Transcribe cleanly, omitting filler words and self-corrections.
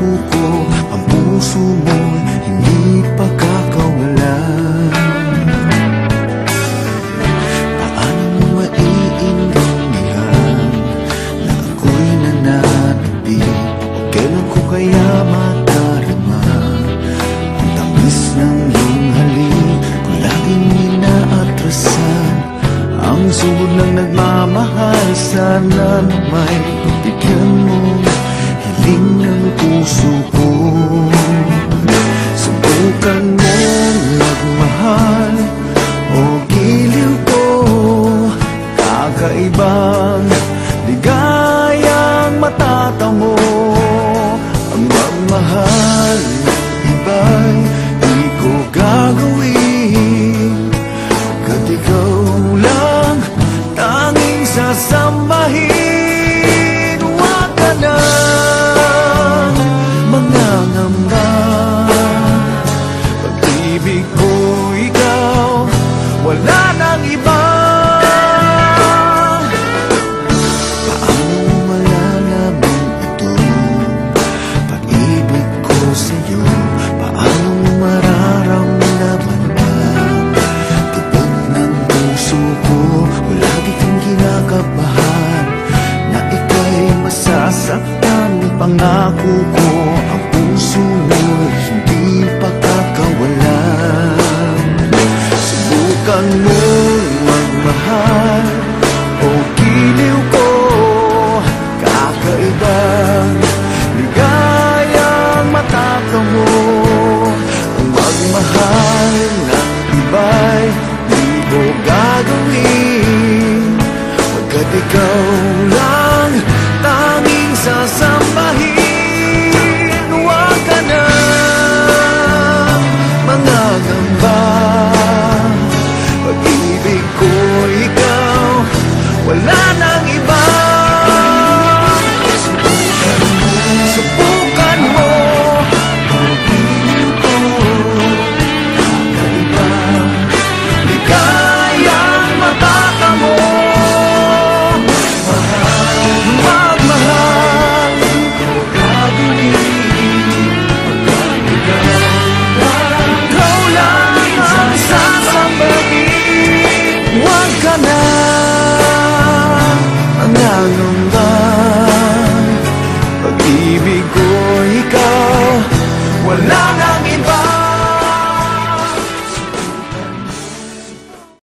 pangako ko, ang puso mo'y hindi pagkakawalan. Paano mo maiintindihan na ako'y nananabik? O kailan ko kaya madarama ang tamis ng iyong halik? Kung laging inaatrasan ang sugod ng nagmamahal, sana may pagbigyan mo hiling ng puso ko. Subukan mong magmahal o giliw ko, kakaibang ligayang matatamo. Ang magmahal iba'y di ko gagawin, pagkat ikaw lang tanging sasambahin. Huwag ka nang mangangamba, pag-ibig ko ikaw, wala nang iba. Paano malalaman ito, pag-ibig ko sa'yo? Paano mararamdaman na tibok ng puso ko? Wala di kang kinakabahan na ika'y masasaktan. Pangako ko, ang puso mo'y hindi pagkakawalan. Subukan mong magmahal o giliw ko, kakaibang ligayang matatamo. Ang magmahal ng iba'y di ko gagawin, pagkat ikaw lang tanging sasambahin. Huwag ka na mangangamba, pag-ibig ko ikaw, wala nang iba. Subukan mo, pag-ibig ko, kakaibang ligayang matatamo. Magmahal, di ko gagawin, ikaw lang ang sasambahin. Huwag ka na mangangamba, pag-ibig ko